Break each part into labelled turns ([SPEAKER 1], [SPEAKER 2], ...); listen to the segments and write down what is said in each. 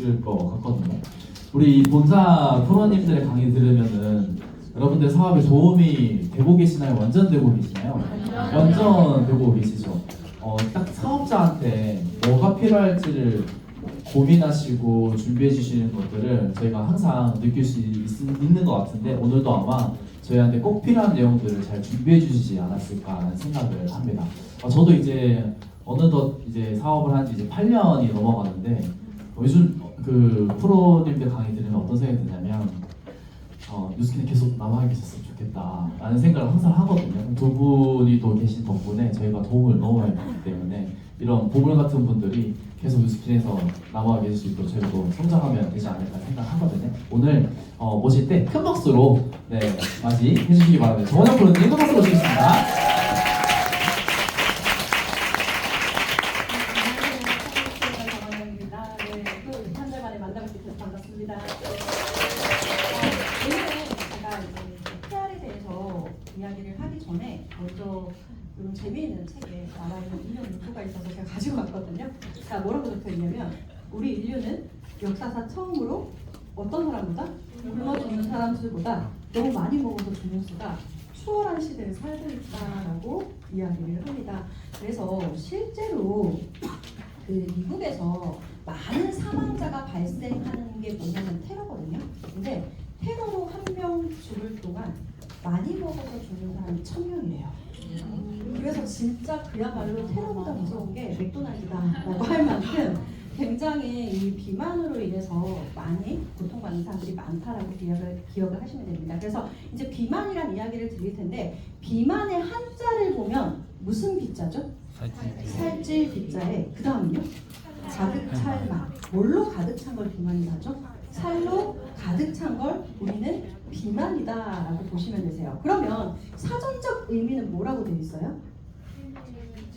[SPEAKER 1] 있을 것 같거든요. 우리 본사 프로님들의 강의 들으면은 여러분들 사업에 도움이 되고 계시나요? 완전 되고 계시나요? 완전 되고 계시죠. 딱 사업자한테 뭐가 필요할지를 고민하시고 준비해 주시는 것들을 저희가 항상 느낄 수 있는 것 같은데 오늘도 아마 저희한테 꼭 필요한 내용들을 잘 준비해 주시지 않았을까라는 생각을 합니다. 저도 이제 어느덧 이제 사업을 한 지 이제 8년이 넘어가는데 요즘 그 프로님들 강의 들으면 어떤 생각이 드냐면 뉴스킨에 계속 남아 계셨으면 좋겠다라는 생각을 항상 하거든요. 두 분이 또 계신 덕분에 저희가 도움을 너무 많이 받기 때문에 이런 보물 같은 분들이 계속 뉴스킨에서 남아 계실 수 있도록 저희도 성장하면 되지 않을까 생각하거든요. 오늘 모실 때 큰 박수로 맞이해 주시기 바랍니다. 정원영 프로님 큰 박수 모시겠습니다.
[SPEAKER 2] 이야기를 하기 전에 먼저 이런 재미있는 책에 나와 있는 인용 문구가 있어서 제가 가지고 왔거든요. 자, 뭐라고 적혀 있냐면 우리 인류는 역사상 처음으로 어떤 사람보다 굶어 죽는 사람들보다 너무 많이 먹어서 죽는 수가 추월한 시대를 살고 있다라고 이야기를 합니다. 그래서 실제로 그 미국에서 많은 사망자가 발생하는 게 뭐냐면 테러거든요. 근데 테러로 한 명 죽을 동안 많이 먹어서 죽는 사람이 1000명이래요. 그래서 진짜 그야말로 테러보다 무서운 게 맥도날드다라고 할 만큼 굉장히 이 비만으로 인해서 많이 고통받는 사람들이 많다라고 기억을 하시면 됩니다. 그래서 이제 비만이란 이야기를 드릴 텐데 비만의 한자를 보면 무슨 비자죠? 살찔 비자에 그 다음은요? 가득 찰만. 뭘로 가득 찬 걸 비만이라죠? 살로 가득 찬 걸 우리는 비만이다라고 보시면 되세요. 그러면 사전적 의미는 뭐라고 되어 있어요?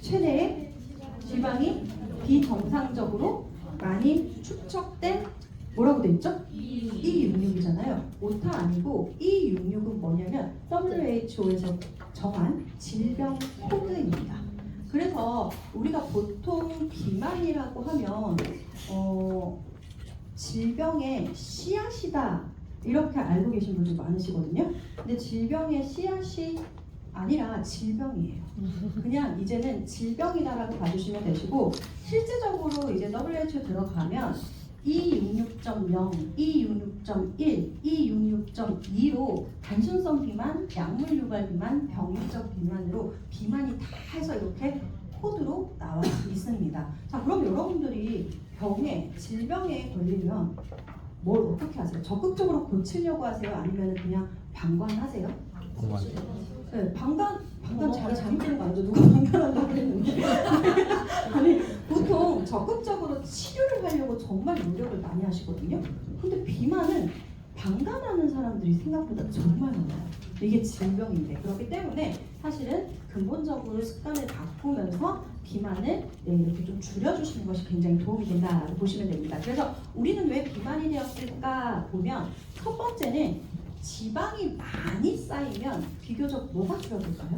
[SPEAKER 2] 체내에 지방이 비정상적으로 많이 축적된 뭐라고 되어 있죠? E66이잖아요. 오타 아니고 E66은 뭐냐면 WHO에서 정한 질병 코드입니다. 그래서 우리가 보통 비만이라고 하면 질병의 씨앗이다 이렇게 알고 계신 분들 많으시거든요. 근데 질병의 씨앗이 아니라 질병이에요. 그냥 이제는 질병이다라고 봐주시면 되시고 실제적으로 이제 WHO 들어가면 E66.0, E66.1, E66.2로 단순성 비만, 약물 유발 비만, 병리적 비만으로 비만이 다 해서 이렇게 코드로 나와 있습니다. 자, 그럼 여러분들이 질병에 걸리면 뭘 어떻게 하세요? 적극적으로 고치려고 하세요? 아니면 그냥 방관하세요?
[SPEAKER 3] 방관.
[SPEAKER 2] 네, 방관 자기 잘못된 거 아니죠? 누가 방관한다고 그랬는데 아니 보통 적극적으로 치료를 하려고 정말 노력을 많이 하시거든요. 근데 비만은 방관하는 사람들이 생각보다 정말 많아요. 이게 질병인데 그렇기 때문에 사실은 근본적으로 습관을 바꾸면서 비만을 이렇게 좀 줄여주시는 것이 굉장히 도움이 된다라고 보시면 됩니다. 그래서 우리는 왜 비만이 되었을까 보면 첫 번째는 지방이 많이 쌓이면 비교적 뭐가 줄어들까요?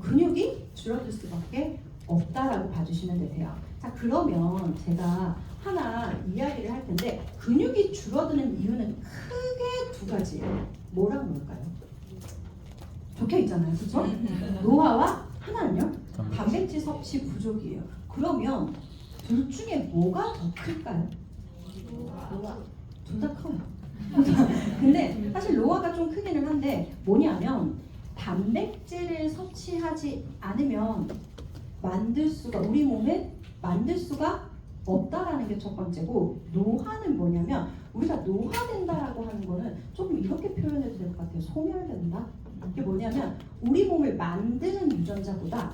[SPEAKER 2] 근육이 줄어들 수밖에 없다라고 봐주시면 되세요. 자, 그러면 제가 하나 이야기를 할 텐데 근육이 줄어드는 이유는 크게 두 가지예요. 뭐랑 뭘까요? 적혀 있잖아요, 그렇죠? 노화와 하나는요, 단백질 섭취 부족이에요. 그러면 둘 중에 뭐가 더 클까요? 노화. 둘 다 커요. 근데 사실 노화가 좀 크기는 한데 뭐냐면 단백질을 섭취하지 않으면 우리 몸에 만들 수가 없다라는 게 첫 번째고 노화는 뭐냐면 우리가 노화된다라고 하는 거는 조금 이렇게 표현해도 될 것 같아요. 소멸된다. 이게 뭐냐면 우리 몸을 만드는 유전자보다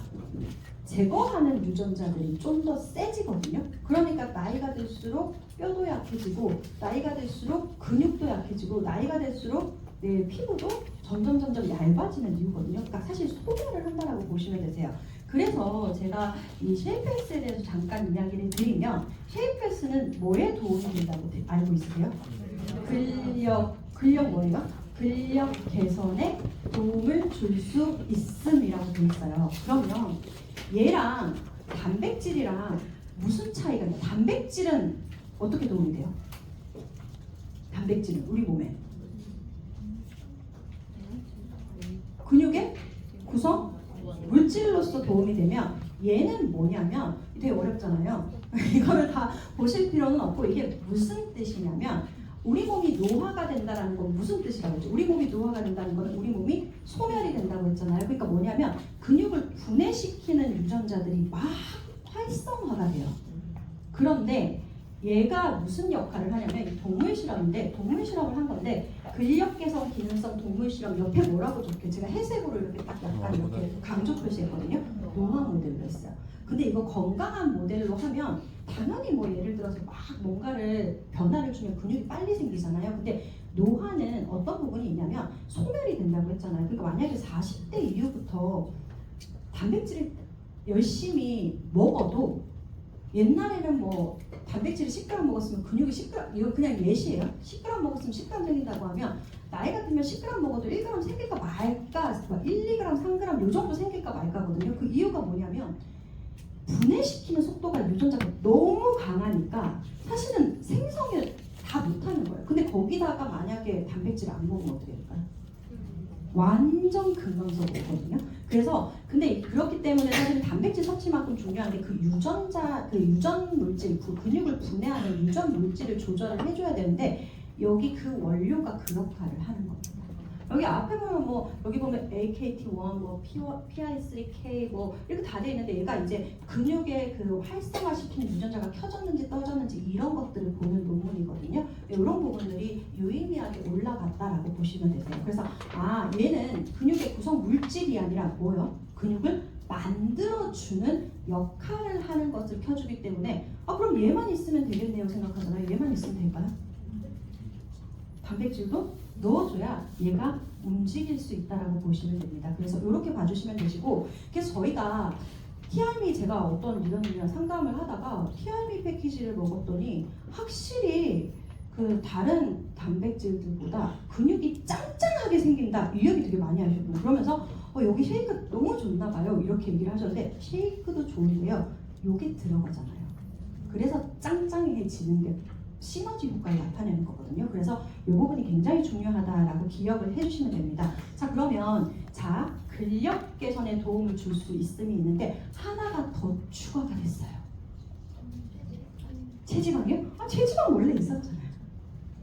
[SPEAKER 2] 제거하는 유전자들이 좀 더 세지거든요. 그러니까 나이가 들수록 뼈도 약해지고 나이가 들수록 근육도 약해지고 나이가 들수록 피부도 점점 얇아지는 이유거든요. 그러니까 사실 소멸을 한다라고 보시면 되세요. 그래서 제가 이 쉐이프엑스에 대해서 잠깐 이야기를 드리면 쉐이프엑스는 뭐에 도움이 된다고 알고 있으세요? 근력 뭐예요? 근력 개선에 도움을 줄 수 있음이라고 되어 있어요. 그러면 얘랑 단백질이랑 무슨 차이가 있나요? 단백질은 어떻게 도움이 돼요? 단백질은 우리 몸에 근육의 구성 물질로서 도움이 되면 얘는 뭐냐면 되게 어렵잖아요. 이거를 다 보실 필요는 없고 이게 무슨 뜻이냐면 우리 몸이 노화가 된다는 건 무슨 뜻이라고 했죠? 우리 몸이 노화가 된다는 건 우리 몸이 소멸이 된다고 했잖아요. 그러니까 뭐냐면 근육을 분해시키는 유전자들이 막 활성화가 돼요. 그런데 얘가 무슨 역할을 하냐면 이 동물 실험인데 동물 실험을 한 건데 근력 개선 기능성 동물 실험 옆에 뭐라고 적혀? 제가 회색으로 이렇게 딱 약간 이렇게 강조 표시했거든요. 노화 모델로 했어요. 근데 이거 건강한 모델로 하면 당연히 뭐 예를 들어서 막 뭔가를 변화를 주면 근육이 빨리 생기잖아요. 근데 노화는 어떤 부분이 있냐면 소멸이 된다고 했잖아요. 그러니까 만약에 40대 이후부터 단백질을 열심히 먹어도 옛날에는 뭐 단백질을 10g 먹었으면 근육이 10g, 이거 그냥 예시예요. 10g 먹었으면 10g 생긴다고 하면 나이가 들면 10g 먹어도 1g 생길까 말까, 1, 2g, 3g 요 정도 생길까 말까거든요. 그 이유가 뭐냐면 분해시키는 속도가 유전자가 너무 강하니까 사실은 생성을 다 못하는 거예요. 근데 거기다가 만약에 단백질을 안 먹으면 어떻게 될까요? 완전 금방서 오거든요. 그래서 근데 그렇기 때문에 사실 단백질 섭취만큼 중요한 게 그 유전자, 그 유전 물질, 그 근육을 분해하는 유전 물질을 조절을 해줘야 되는데 여기 그 원료가 그 역할을 하는 겁니다. 여기 앞에 보면 뭐 여기 보면 AKT1, 뭐 PI3K 뭐 이렇게 다 돼 있는데 얘가 이제 근육의 그 활성화시키는 유전자가 켜졌는지 떠졌는지 이런 것들을 보는 논문이거든요. 이런 부분들이 유의미하게 올라갔다라고 보시면 되세요. 그래서 얘는 근육의 구성 물질이 아니라 뭐요? 근육을 만들어주는 역할을 하는 것을 켜주기 때문에 그럼 얘만 있으면 되겠네요 생각하잖아요. 얘만 있으면 될까요? 단백질도 넣어줘야 얘가 움직일 수 있다라고 보시면 됩니다. 그래서 이렇게 봐주시면 되시고, 그래서 저희가 TRM이 제가 어떤 리더님이랑 상담을 하다가 TRM 패키지를 먹었더니 확실히 그 다른 단백질들보다 근육이 짱짱하게 생긴다 이 얘기 되게 많이 하셨거든요. 그러면서 여기 쉐이크 너무 좋나 봐요 이렇게 얘기를 하셨는데 쉐이크도 좋은데요 요게 들어가잖아요. 그래서 짱짱해지는 게 시너지 효과를 나타내는 거거든요. 그래서 이 부분이 굉장히 중요하다라고 기억을 해주시면 됩니다. 자 그러면 근력 개선에 도움을 줄 수 있음이 있는데 하나가 더 추가가 됐어요. 체지방이요? 체지방 원래 있었잖아요.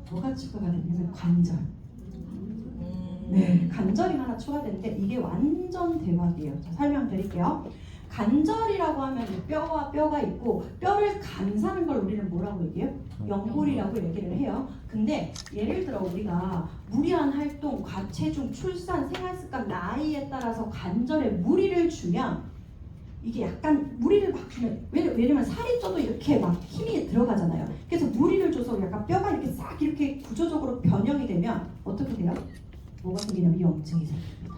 [SPEAKER 2] 뭐가 추가가 됐냐면 관절. 네, 관절이 하나 추가됐는데 이게 완전 대박이에요. 자, 설명드릴게요. 관절이라고 하면 뼈와 뼈가 있고 뼈를 감싸는 걸 우리는 뭐라고 얘기해요? 연골이라고 얘기를 해요. 근데 예를 들어 우리가 무리한 활동, 과체중, 출산, 생활습관, 나이에 따라서 관절에 무리를 주면 이게 약간 무리를 막 주면 왜냐면 살이 쪄도 이렇게 막 힘이 들어가잖아요. 그래서 무리를 줘서 약간 뼈가 이렇게 싹 이렇게 구조적으로 변형이 되면 어떻게 돼요? 뭐가 생기냐면 염증이 생깁니다.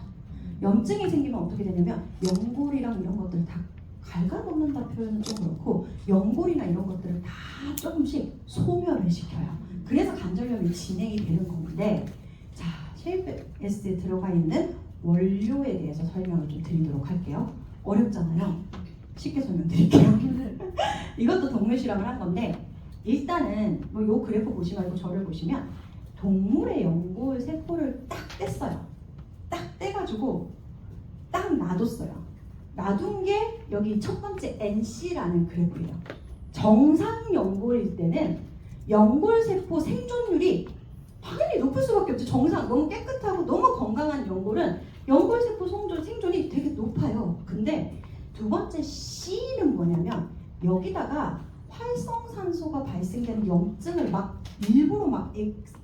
[SPEAKER 2] 염증이 생기면 어떻게 되냐면 연골이랑 이런 것들을 다 갉아먹는다 표현은 좀 그렇고 연골이나 이런 것들을 다 조금씩 소멸을 시켜요. 그래서 관절염이 진행이 되는 건데 자 쉐이프S에 들어가 있는 원료에 대해서 설명을 좀 드리도록 할게요. 어렵잖아요. 쉽게 설명드릴게요. 이것도 동물 실험을 한 건데 일단은 뭐 요 그래프 보시면 이거 저를 보시면 동물의 연골 세포를 딱 뗐어요. 딱 떼가지고 딱 놔뒀어요. 놔둔 게 여기 첫 번째 NC라는 그래프예요. 정상 연골일 때는 연골세포 생존율이 당연히 높을 수밖에 없죠. 정상 너무 깨끗하고 너무 건강한 연골은 연골세포 생존이 되게 높아요. 근데 두 번째 C는 뭐냐면 여기다가 활성산소가 발생되는 염증을 막 일부러 막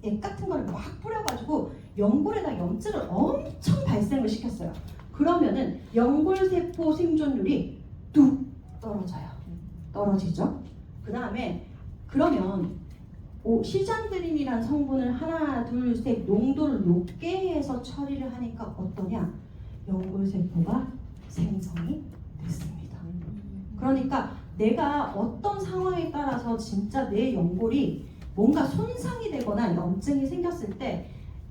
[SPEAKER 2] 액 같은 거를 막 뿌려가지고 연골에다 염증을 엄청 발생을 시켰어요. 그러면은 연골세포 생존율이 뚝 떨어지죠. 그 다음에 그러면 시잔드린이라는 성분을 하나, 둘, 셋 농도를 높게 해서 처리를 하니까 어떠냐? 연골세포가 생성이 됐습니다. 그러니까 내가 어떤 상황에 따라서 진짜 내 연골이 뭔가 손상이 되거나 염증이 생겼을 때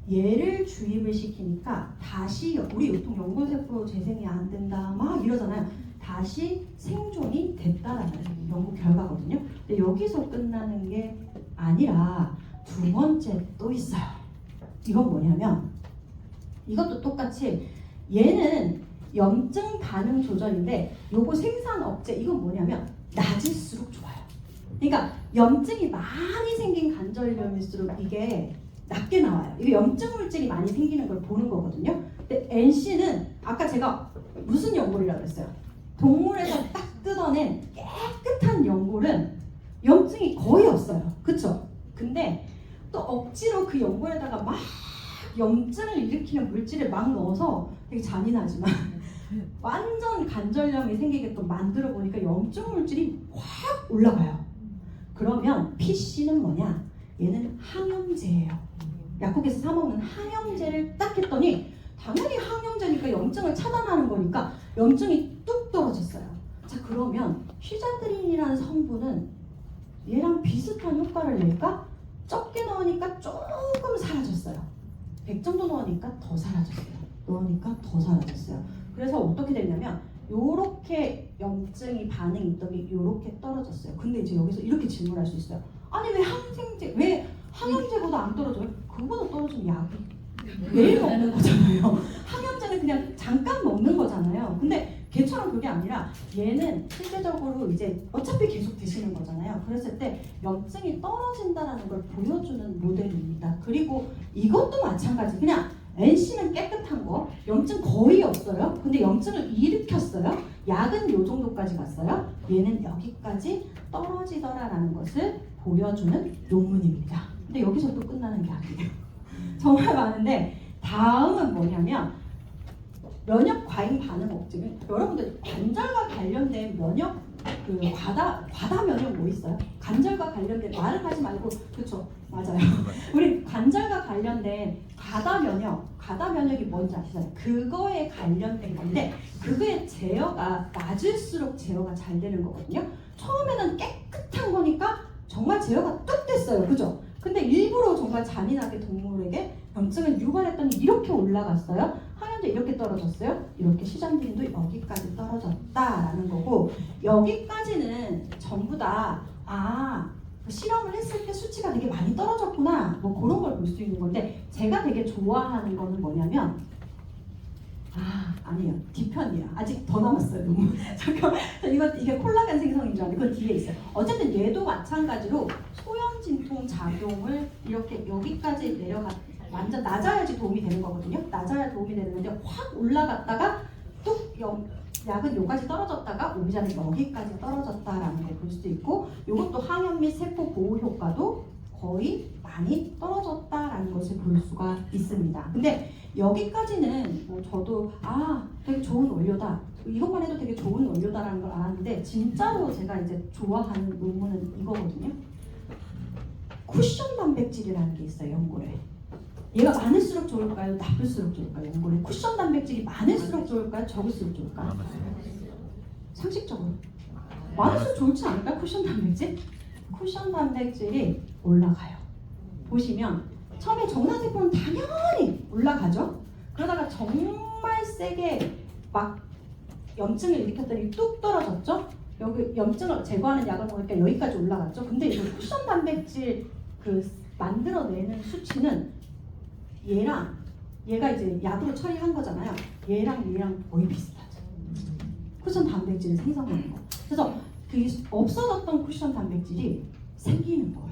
[SPEAKER 2] 얘를 주입을 시키니까 다시 우리 보통 연골세포 재생이 안 된다 막 이러잖아요. 다시 생존이 됐다라는 연구 결과거든요. 근데 여기서 끝나는 게 아니라 두 번째 또 있어요. 이건 뭐냐면 이것도 똑같이 얘는 염증 반응 조절인데 요거 생산 억제 이건 뭐냐면 낮을수록 좋아요. 그러니까 염증이 많이 생긴 관절염일수록 이게 낮게 나와요. 이게 염증 물질이 많이 생기는 걸 보는 거거든요. 근데 NC는 아까 제가 무슨 연골이라고 그랬어요? 동물에서 딱 뜯어낸 깨끗한 연골은 염증이 거의 없어요. 그쵸? 근데 또 억지로 그 연골에다가 막 염증을 일으키는 물질을 막 넣어서 되게 잔인하지만 완전 관절염이 생기게끔 만들어 보니까 염증 물질이 확 올라가요. 그러면 PC는 뭐냐? 얘는 항염제예요. 약국에서 사 먹는 항염제를 딱 했더니 당연히 항염제니까 염증을 차단하는 거니까 염증이 뚝 떨어졌어요. 자, 그러면 휘자드린이라는 성분은 얘랑 비슷한 효과를 낼까? 적게 넣으니까 조금 사라졌어요. 100 정도 넣으니까 더 사라졌어요. 넣으니까 더 사라졌어요. 그래서 어떻게 됐냐면 요렇게 염증이 반응이 있던 게 요렇게 떨어졌어요. 근데 이제 여기서 이렇게 질문할 수 있어요. 아니 왜 항염제보다 안 떨어져요? 그거보다 떨어진 약이 매일 먹는 거잖아요. 항염제는 그냥 잠깐 먹는 거잖아요. 근데 걔처럼 그게 아니라 얘는 실제적으로 이제 어차피 계속 드시는 거잖아요. 그랬을 때 염증이 떨어진다는 걸 보여주는 모델입니다. 그리고 이것도 마찬가지. 그냥 NC는 깨끗한 거, 염증 거의 없어요. 근데 염증을 일으켰어요. 약은 요 정도까지 갔어요. 얘는 여기까지 떨어지더라라는 것을 보여주는 논문입니다. 근데 여기서 또 끝나는 게 아니에요. 정말 많은데 다음은 뭐냐면 면역 과잉 반응 억제는 여러분들 관절과 관련된 면역 그 과다 면역 뭐 있어요? 관절과 관련된 말을 하지 말고 그렇죠 맞아요. 우리 관절과 관련된 과다 면역이 뭔지 아시잖아요. 그거에 관련된 건데 그거의 제어가 낮을수록 제어가 잘 되는 거거든요. 처음에는 깨끗한 거니까 정말 제어가 뚝 됐어요, 그죠? 근데 일부러 정말 잔인하게 동물에게 염증을 유발했더니 이렇게 올라갔어요. 항염제 이렇게 떨어졌어요. 이렇게 시장균도 여기까지 떨어졌다라는 거고 여기까지는 전부 다 실험을 했을 때 수치가 되게 많이 떨어졌구나 뭐 그런 걸 볼 수 있는 건데 제가 되게 좋아하는 거는 뭐냐면 아니에요. 뒤편이에요. 아직 더 남았어요. 너무. 잠깐만. 이게 콜라겐 생성인 줄 알았는데 그건 뒤에 있어요. 어쨌든 얘도 마찬가지로 소염 진통 작용을 이렇게 여기까지 완전 낮아야지 도움이 되는 거거든요. 낮아야 도움이 되는데 확 올라갔다가 또 약은 여기까지 떨어졌다가 오미자는 여기까지 떨어졌다라는 걸 볼 수 있고 이것도 항염 및 세포 보호 효과도 거의 많이 떨어졌다라는 것을 볼 수가 있습니다. 근데 여기까지는 뭐 저도 되게 좋은 원료다. 이것만 해도 되게 좋은 원료다라는 걸 알았는데 진짜로 제가 이제 좋아하는 논문은 이거거든요. 쿠션 단백질이라는 게 있어요. 연골에. 얘가 많을수록 좋을까요? 나쁠수록 좋을까요? 연골에 쿠션 단백질이 많을수록 좋을까요? 적을수록 좋을까요? 상식적으로 많을수록 좋지 않을까요? 쿠션 단백질? 쿠션 단백질이 올라가요. 보시면 처음에 정상세포는 당연히 올라가죠. 그러다가 정말 세게 막 염증을 일으켰더니 뚝 떨어졌죠. 여기 염증을 제거하는 약을 먹으니까 여기까지 올라갔죠. 근데 이 쿠션 단백질 만들어내는 수치는 얘가 이제 약으로 처리한 거잖아요. 얘랑 거의 비슷하죠. 쿠션 단백질을 생성하는 거. 그래서 그 없어졌던 쿠션 단백질이 생기는 거예요.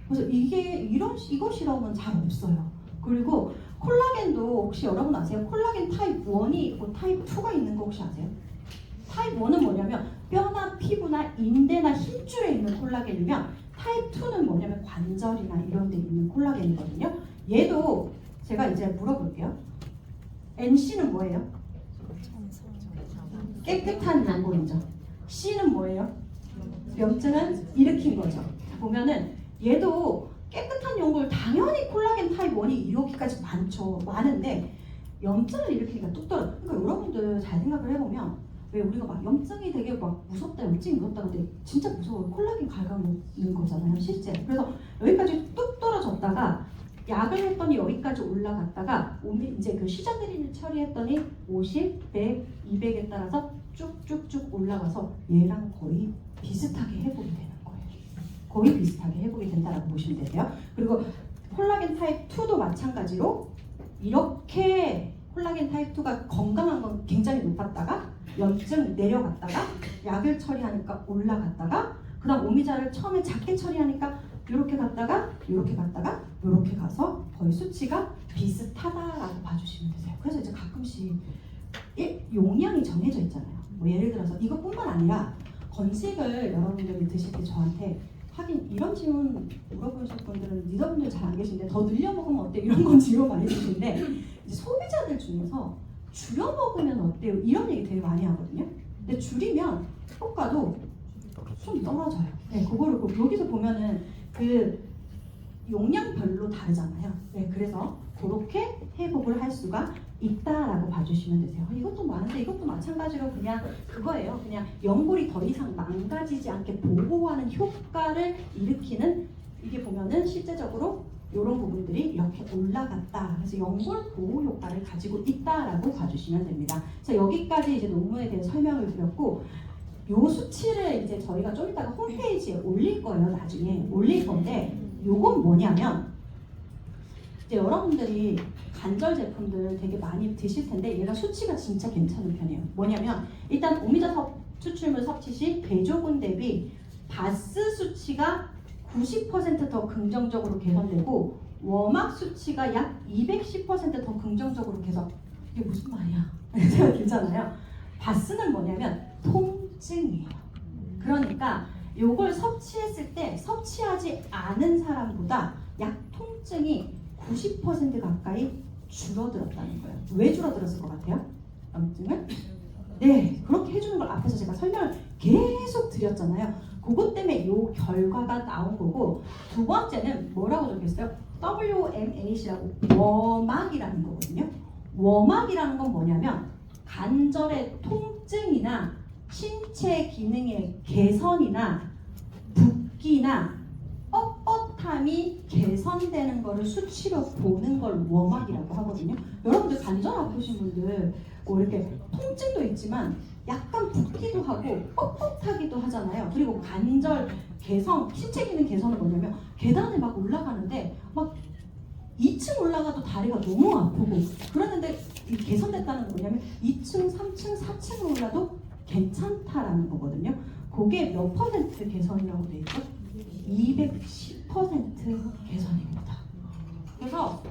[SPEAKER 2] 그래서 이거 실험은 잘 없어요. 그리고 콜라겐도 혹시 여러분 아세요? 콜라겐 타입 1이 있고 타입 2가 있는 거 혹시 아세요? 타입 1은 뭐냐면 뼈나 피부나 인대나 힘줄에 있는 콜라겐이면 타입 2는 뭐냐면 관절이나 이런 데 있는 콜라겐이거든요. 얘도 제가 이제 물어볼게요. NC는 뭐예요? 깨끗한 연골이죠. C는 뭐예요? 염증은 일으킨 거죠. 보면은 얘도 깨끗한 연골 당연히 콜라겐 타입 1이 여기까지 많은데 염증을 일으키니까 뚝 떨어져. 그러니까 여러분들 잘 생각을 해보면 왜 우리가 막 염증이 되게 막 무섭다, 염증이 무섭다 근데 진짜 무서워요. 콜라겐 갉아먹는 거잖아요, 실제. 그래서 여기까지 뚝 떨어졌다가 약을 했더니 여기까지 올라갔다가 이제 그 시자들이 처리했더니 50, 100, 200에 따라서 쭉쭉쭉 올라가서 얘랑 거의 비슷하게 회복이 되는 거예요. 거의 비슷하게 회복이 된다라고 보시면 되세요. 그리고 콜라겐 타입 2도 마찬가지로 이렇게 콜라겐 타입 2가 건강한 건 굉장히 높았다가 염증 내려갔다가 약을 처리하니까 올라갔다가 그 다음 오미자를 처음에 작게 처리하니까 이렇게 갔다가 이렇게 갔다가 이렇게 가서 거의 수치가 비슷하다라고 봐주시면 되세요. 그래서 이제 가끔씩 용량이 정해져 있잖아요. 뭐 예를 들어서 이것뿐만 아니라 건식을 여러분들이 드실 때 저한테 하긴 이런 질문 물어보실 분들은 리더분들 잘 안 계신데 더 늘려 먹으면 어때? 이런 건 질문 많이 주시는데 이제 소비자들 중에서 줄여 먹으면 어때요? 이런 얘기 되게 많이 하거든요. 근데 줄이면 효과도 좀 떨어져요. 네, 그거를 여기서 보면은 그 용량별로 다르잖아요. 네, 그래서 그렇게 회복을 할 수가 있다라고 봐주시면 되세요. 이것도 많은데 이것도 마찬가지로 그냥 그거예요. 그냥 연골이 더 이상 망가지지 않게 보호하는 효과를 일으키는 이게 보면은 실제적으로 이런 부분들이 이렇게 올라갔다. 그래서 연골 보호 효과를 가지고 있다라고 봐주시면 됩니다. 그래서 여기까지 이제 논문에 대해 설명을 드렸고 요 수치를 이제 저희가 좀 이따가 홈페이지에 올릴 거예요. 나중에 올릴 건데 요건 뭐냐면 이제 여러분들이 관절 제품들 되게 많이 드실 텐데 얘가 수치가 진짜 괜찮은 편이에요. 뭐냐면 일단 오미자 추출물 섭취 시 대조군 대비 바스 수치가 90% 더 긍정적으로 개선되고 워막 수치가 약 210% 더 긍정적으로 개선. 이게 무슨 말이야? 제가 괜찮아요. 바스는 뭐냐면 통증이에요. 그러니까 요걸 섭취했을 때 섭취하지 않은 사람보다 약 통증이 90% 가까이 줄어들었다는 거예요. 왜 줄어들었을 것 같아요? 염증을? 네, 그렇게 해주는 걸 앞에서 제가 설명을 계속 드렸잖아요. 그것 때문에 요 결과가 나온 거고 두 번째는 뭐라고 적혀있어요? WMAC라고 워막이라는 거거든요. 워막이라는 건 뭐냐면 관절의 통증이나 신체 기능의 개선이나 붓기나 뻣뻣함이 개선되는 거를 수치로 보는 걸 워막이라고 하거든요. 여러분들 관절 아프신 분들 뭐 이렇게 통증도 있지만 약간 붓기도 하고 뻣뻣하기도 하잖아요. 그리고 관절 개선, 신체 기능 개선은 뭐냐면 계단을 막 올라가는데 막 2층 올라가도 다리가 너무 아프고 그러는데 이 개선됐다는 건 뭐냐면 2층, 3층, 4층을 올라도 괜찮다라는 거거든요. 그게 몇 퍼센트 개선이라고 돼 있죠? 210% 개선입니다. 그래서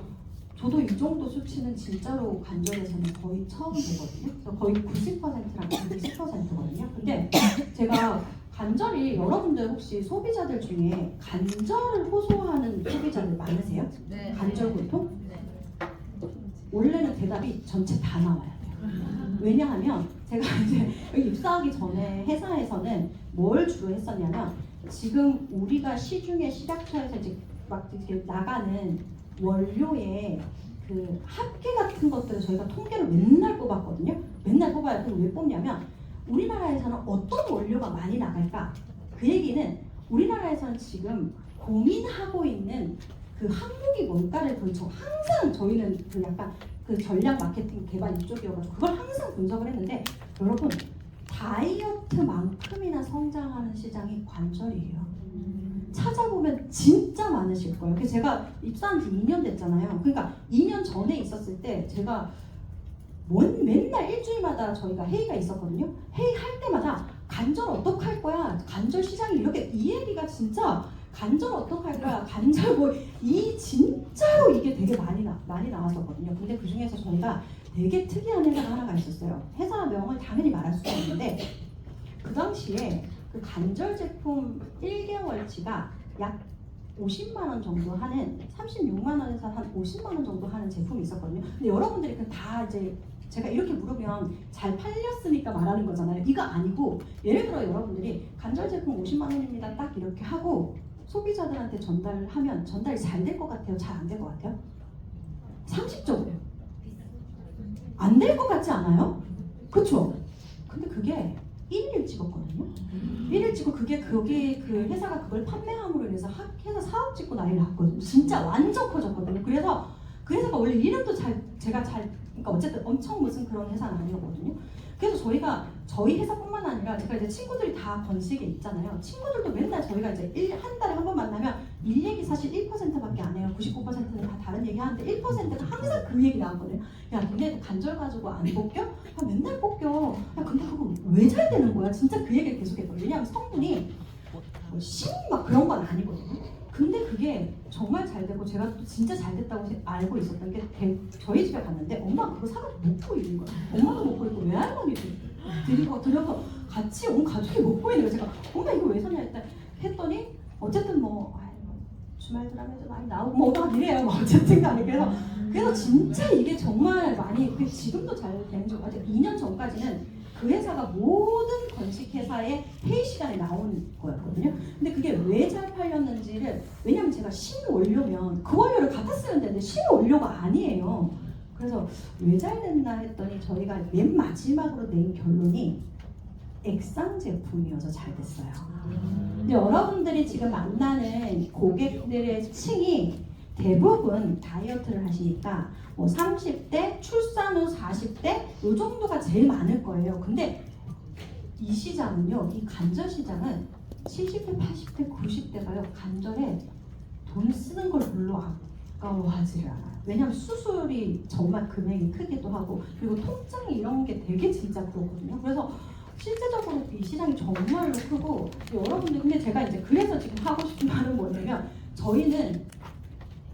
[SPEAKER 2] 저도 이 정도 수치는 진짜로 관절에서는 거의 처음 보거든요. 그래서 거의 90%랑 110%거든요. 근데 제가 관절이 여러분들 혹시 소비자들 중에 관절을 호소하는 소비자들 많으세요?
[SPEAKER 3] 네.
[SPEAKER 2] 관절 고통?
[SPEAKER 3] 네.
[SPEAKER 2] 원래는 대답이 전체 다 나와야 돼요. 왜냐하면 제가 이제 여기 입사하기 전에 회사에서는 뭘 주로 했었냐면 지금 우리가 시중에 식약처에서 이제 막 이렇게 나가는 원료의 그 합계 같은 것들을 저희가 통계를 맨날 뽑았거든요. 맨날 뽑아요. 그럼 왜 뽑냐면 우리나라에서는 어떤 원료가 많이 나갈까? 그 얘기는 우리나라에서는 지금 고민하고 있는 그 항목이 뭔가를 항상 저희는 그 약간 그 전략 마케팅 개발 이쪽이어가지고 그걸 항상 분석을 했는데 여러분 다이어트만큼이나 성장하는 시장이 관절이에요. 찾아보면 진짜 많으실 거예요. 그래서 제가 입사한 지 2년 됐잖아요. 그러니까 2년 전에 있었을 때 제가 맨날 일주일마다 저희가 회의가 있었거든요. 회의할 때마다 관절 어떡할 거야? 관절 시장이 이렇게 이 얘기가 진짜 관절 어떡할 거야? 관절 이 진짜로 이게 되게 많이 나왔었거든요. 근데 그 중에서 저희가 되게 특이한 회사가 하나가 있었어요. 회사 명을 당연히 말할 수가 없는데 그 당시에 그 관절 제품 1개월치가 약 50만 원 정도 하는 36만 원에서 한 50만 원 정도 하는 제품이 있었거든요. 근데 여러분들이 다 이제 제가 이렇게 물으면 잘 팔렸으니까 말하는 거잖아요. 이거 아니고 예를 들어 여러분들이 관절 제품 50만 원입니다. 딱 이렇게 하고 소비자들한테 전달하면 전달이 잘 될 것 같아요? 잘 안 될 것 같아요? 상식적으로 안 될 것 같지 않아요? 그쵸? 근데 그게 1위를 찍었거든요. 1위를 찍고 그게 거기 그 회사가 그걸 판매함으로 인해서 회사 사업 짓고 난리 났거든요. 진짜 완전 커졌거든요. 그래서 그 회사가 원래 이름도 제가 그러니까 어쨌든 엄청 무슨 그런 회사는 아니었거든요. 그래서 저희가 저희 회사뿐만 아니라 제가 이제 친구들이 다 건식에 있잖아요. 친구들도 맨날 저희가 이제 한 달에 한 번 만나면 일 얘기 사실 1%밖에 안 해요. 99%는 다 다른 얘기 하는데 1%가 항상 그 얘기 나왔거든요. 야, 너네 간절 가지고 안 뽑겨? 야, 맨날 뽑겨. 야, 근데 그거 왜 잘 되는 거야? 진짜 그 얘기를 계속 했거든요. 왜냐하면 성분이 뭐 막 그런 건 아니거든요. 근데 그게 정말 잘 되고 제가 또 진짜 잘 됐다고 알고 있었던 게 저희 집에 갔는데 엄마가 그거 사가지고 먹고 있는 거야. 엄마도 먹고 있고 외할머니도 들여서 같이 온 가족이 먹고 있는 거야. 제가 엄마 이거 왜 샀냐 했더니 어쨌든 뭐 주말 드라마에도 많이 나오고 뭐가 이래요. 뭐 어쨌든 간에 그래서 진짜 이게 정말 많이 지금도 잘 되는 줄 아직 2년 전까지는 그 회사가 모든 건식 회사의 회의 시간에 나온 거였거든요. 근데 그게 왜 잘 팔렸는지를 왜냐면 제가 신원료면 그 원료를 갖다 쓰면 되는데 신원료가 아니에요. 그래서 왜 잘 됐나 했더니 저희가 맨 마지막으로 낸 결론이 액상 제품이어서 잘 됐어요. 근데 여러분들이 지금 만나는 고객들의 층이 대부분 다이어트를 하시니까 뭐 30대, 출산 후 40대 이 정도가 제일 많을 거예요. 근데 이 시장은요, 이 간절 시장은 70대, 80대, 90대가요 간절에 돈 쓰는 걸 별로 아까워하지 않아요. 왜냐하면 수술이 정말 금액이 크기도 하고 그리고 통증이 이런 게 되게 진짜 그렇거든요. 그래서 실제적으로 이 시장이 정말로 크고 여러분들 근데 제가 이제 그래서 지금 하고 싶은 말은 뭐냐면 저희는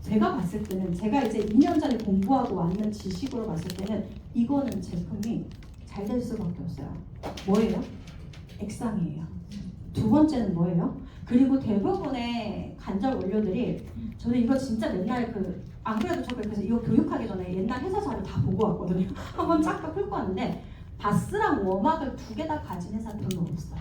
[SPEAKER 2] 제가 봤을 때는 제가 이제 2년 전에 공부하고 왔는 지식으로 봤을 때는 이거는 제품이 잘 될 수밖에 없어요. 뭐예요? 액상이에요. 두 번째는 뭐예요? 그리고 대부분의 간절 원료들이 저는 이거 진짜 맨날 안 그래도 저 그래서 이거 교육하기 전에 옛날 회사 자료 다 보고 왔거든요. 한번 쫙 다 훑고 왔는데 바스랑 워막을 두 개 다 가진 회사 별로 없어요.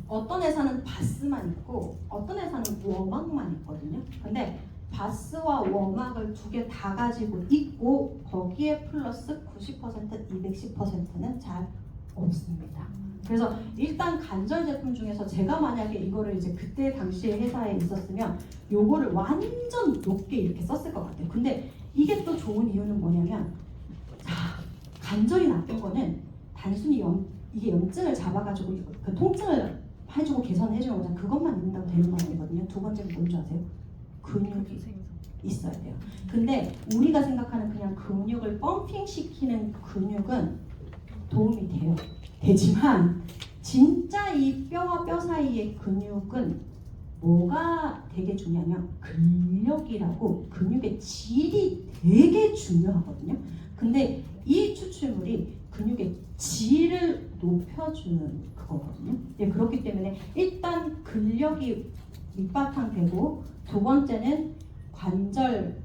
[SPEAKER 2] 어떤 회사는 바스만 있고 어떤 회사는 워막만 있거든요. 근데 바스와 워막을 두 개 다 가지고 있고 거기에 플러스 90%, 210%는 잘 없습니다. 그래서 일단 간절 제품 중에서 제가 만약에 이거를 이제 그때 당시에 회사에 있었으면 요거를 완전 높게 이렇게 썼을 것 같아요. 근데 이게 또 좋은 이유는 뭐냐면 간절이 나쁜 거는 단순히 이게 염증을 잡아가지고 그 통증을 해주고 개선해주는 거잖아요. 그것만 있는다고 되는 건 아니거든요. 두 번째는 뭔지 아세요? 근육이 있어야 돼요. 근데 우리가 생각하는 그냥 근육을 펌핑시키는 근육은 도움이 돼요. 되지만 진짜 이 뼈와 뼈 사이의 근육은 뭐가 되게 중요하면 근력이라고 근육의 질이 되게 중요하거든요. 근데 이 추출물이 근육의 질을 높여주는 그거거든요. 네, 그렇기 때문에 일단 근력이 밑바탕 되고 두 번째는 관절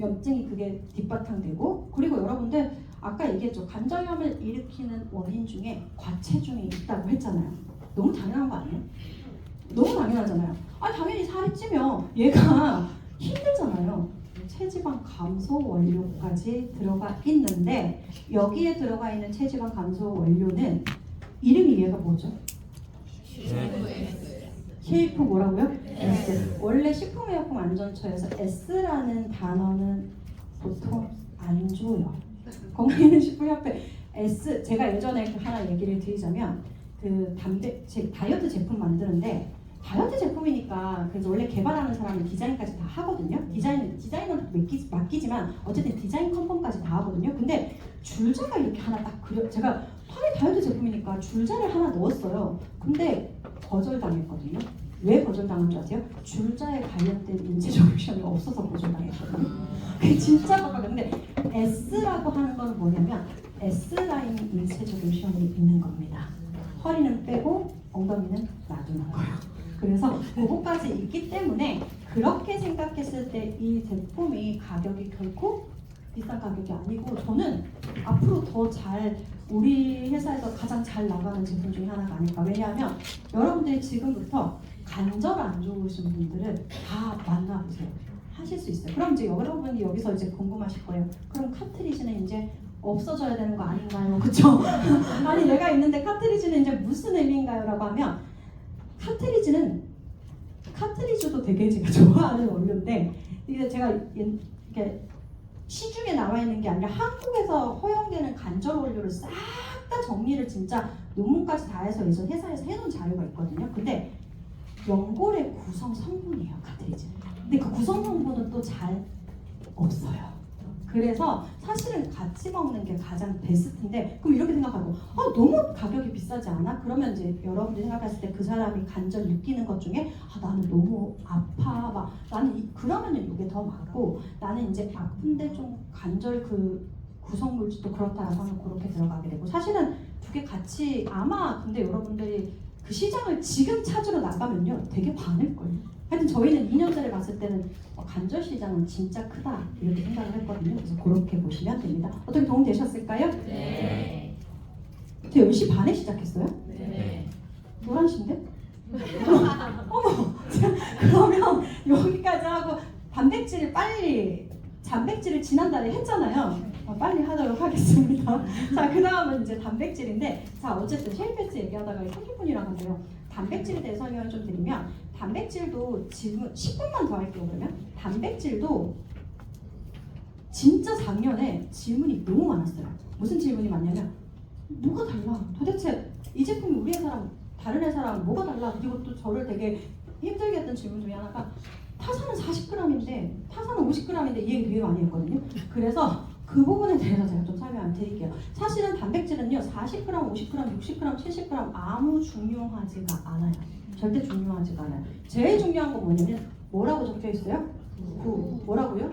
[SPEAKER 2] 염증이 그게 뒷바탕 되고 그리고 여러분들 아까 얘기했죠. 관절염을 일으키는 원인 중에 과체중이 있다고 했잖아요. 너무 당연한 거 아니에요? 너무 당연하잖아요. 당연히 살이 찌면 얘가 힘들잖아요. 체지방 감소 원료까지 들어가 있는데 여기에 들어가 있는 체지방 감소 원료는 이름이 얘가 뭐죠? 쉐이프 뭐라고요? S. 원래 식품의약품안전처에서 S라는 단어는 보통 안 줘요. 건강기능식품협회 S. 제가 예전에 하나 얘기를 드리자면 다이어트 제품 만드는데 다이어트 제품이니까 그래서 원래 개발하는 사람은 디자인까지 다 하거든요. 디자인은 맡기지만 어쨌든 디자인 컨펌까지 다 하거든요. 근데 줄자가 이렇게 하나 딱 제가 다이어트 제품이니까 줄자를 하나 넣었어요. 근데 거절당했거든요. 왜 거절당한 줄 아세요? 줄자에 관련된 인체 조류션이 없어서 거절당했거든요. 그게 진짜 깜깜한데 S라고 하는 건 뭐냐면 S라인 인체 조류션이 있는 겁니다. 허리는 빼고 엉덩이는 놔두는 거예요. 그래서 그거까지 있기 때문에 그렇게 생각했을 때 이 제품이 가격이 결코 비싼 가격이 아니고 저는 앞으로 더 잘 우리 회사에서 가장 잘 나가는 제품 중에 하나가 아닐까. 왜냐하면 여러분들이 지금부터 관절 안 좋으신 분들은 다 만나보세요. 하실 수 있어요. 그럼 이제 여러분이 여기서 이제 궁금하실 거예요. 그럼 카트리지는 이제 없어져야 되는 거 아닌가요? 그쵸? 아니 내가 있는데 카트리지는 이제 무슨 의미인가요? 라고 하면 카트리지도 되게 제가 좋아하는 원료인데 이게 제가 이렇게 시중에 나와 있는 게 아니라 한국에서 허용되는 간절 원료를 싹 다 정리를 진짜 논문까지 다 해서 회사에서 해놓은 자료가 있거든요. 근데 연골의 구성 성분이에요, 카트리지는. 근데 그 구성 성분은 또 잘 없어요. 그래서 사실은 같이 먹는 게 가장 베스트인데 그럼 이렇게 생각하고 너무 가격이 비싸지 않아? 그러면 이제 여러분들이 생각했을 때 그 사람이 간절 느끼는 것 중에 나는 너무 아파 막 나는 그러면은 이게 더 맞고 나는 이제 아픈데 좀 간절 그 구성 물질도 그렇다라고 하면 그렇게 들어가게 되고 사실은 두 개 같이 아마 근데 여러분들이 그 시장을 지금 찾으러 나가면요 되게 많을걸요. 하여튼 저희는 2년 전에 봤을 때는 간절 시장은 진짜 크다 이렇게 생각을 했거든요. 그래서 그렇게 보시면 됩니다. 어떻게 도움 되셨을까요?
[SPEAKER 3] 네.
[SPEAKER 2] 저 10시 반에 시작했어요?
[SPEAKER 3] 네.
[SPEAKER 2] 11시인데? 어머! 그러면 여기까지 하고 단백질을 지난달에 했잖아요. 빨리 하도록 하겠습니다. 자, 그 다음은 이제 단백질인데 자, 어쨌든 쉐이프에스 얘기하다가 30분이라고 하네요. 단백질에 대해 설명을 좀 드리면 단백질도 질문 10분만 더 할게요. 그러면 단백질도 진짜 작년에 질문이 너무 많았어요. 무슨 질문이 많냐면 뭐가 달라? 도대체 이 제품이 우리 회사랑 다른 회사랑 뭐가 달라? 그리고 또 저를 되게 힘들게 했던 질문 중에 하나가 타산은 40g인데 타산은 50g인데 이 얘기 되게 많이 했거든요. 그래서 그 부분에 대해서 제가 좀 설명을 드릴게요. 사실은 단백질은요 40g, 50g, 60g, 70g 아무 중요하지가 않아요. 절대 중요하지가 않아요. 제일 중요한 건 뭐냐면 뭐라고 적혀 있어요? 뭐라고요?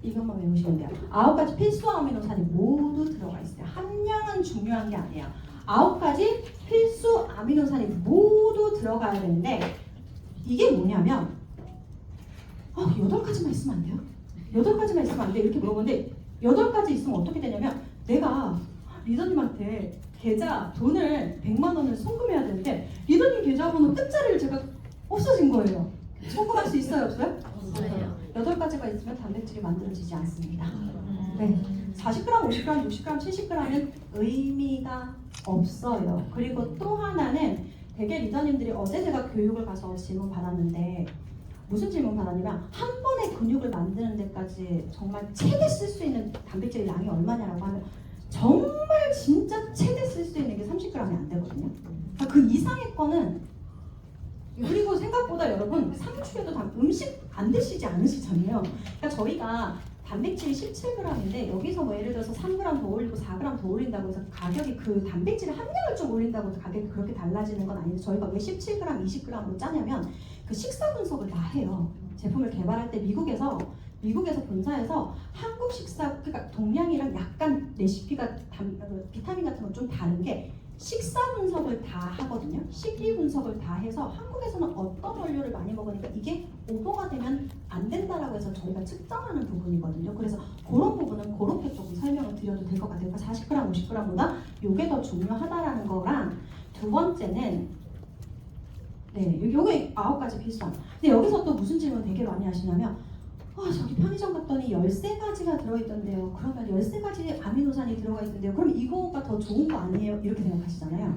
[SPEAKER 2] 이것만 외우시면 돼요. 9가지 필수 아미노산이 모두 들어가 있어요. 함량은 중요한 게 아니에요. 9가지 필수 아미노산이 모두 들어가야 되는데 이게 뭐냐면 8가지만 있으면 안 돼요? 8가지만 있으면 안 돼? 이렇게 물어보는데 8가지 있으면 어떻게 되냐면 내가 리더님한테 계좌 돈을 100만 원을 송금해야 되는데 리더님 계좌번호 끝자리를 제가 없어진 거예요. 송금할 수 있어요? 없어요?
[SPEAKER 3] 없어요.
[SPEAKER 2] 8가지가 있으면 단백질이 만들어지지 않습니다. 네. 40g, 50g, 60g, 70g은 의미가 없어요. 그리고 또 하나는 되게 리더님들이 어제 제가 교육을 가서 질문 받았는데 무슨 질문 받았냐면 한 번에 근육을 만드는 데까지 정말 최대 쓸 수 있는 단백질 양이 얼마냐라고 하면 정말 진짜 최대 쓸 수 있는 게 30g이 안 되거든요. 그러니까 그 이상의 거는 그리고 생각보다 여러분 상추에도 음식 안 드시지 않으시잖아요. 그러니까 저희가 단백질이 17g인데 여기서 뭐 예를 들어서 3g 더 올리고 4g 더 올린다고 해서 가격이 그 단백질의 함량을 좀 올린다고 해서 가격이 그렇게 달라지는 건 아닌데 저희가 왜 17g, 20g으로 짜냐면 그 식사 분석을 다 해요. 제품을 개발할 때 미국에서 본사에서 한국 식사 그러니까 동양이랑 약간 레시피가 비타민 같은 건 좀 다른 게 식사 분석을 다 하거든요. 식이 분석을 다 해서 한국에서는 어떤 원료를 많이 먹으니까 이게 오버가 되면 안 된다라고 해서 저희가 측정하는 부분이거든요. 그래서 그런 부분은 그렇게 조금 설명을 드려도 될 것 같아요. 그러니까 40g, 50g보다 이게 더 중요하다라는 거랑 두 번째는 요게 9가지 필수함. 근데 여기서 또 무슨 질문 되게 많이 하시냐면 저기 편의점 갔더니 13가지가 들어있던데요. 그러면 13가지 아미노산이 들어가 있던데요. 그럼 이거가 더 좋은 거 아니에요? 이렇게 생각하시잖아요.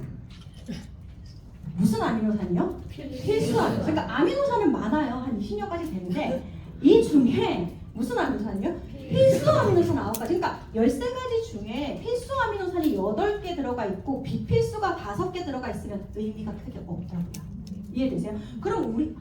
[SPEAKER 2] 무슨 아미노산이요? 필수 아미노산. 그러니까 아미노산은 많아요. 한 20여 가지 되는데 이 중에 무슨 아미노산이요? 필수 아미노산 9가지. 그러니까 13가지 중에 필수 아미노산이 8개 들어가 있고 비필수가 5개 들어가 있으면 의미가 크게 없다고요. 이해되세요? 그럼 우리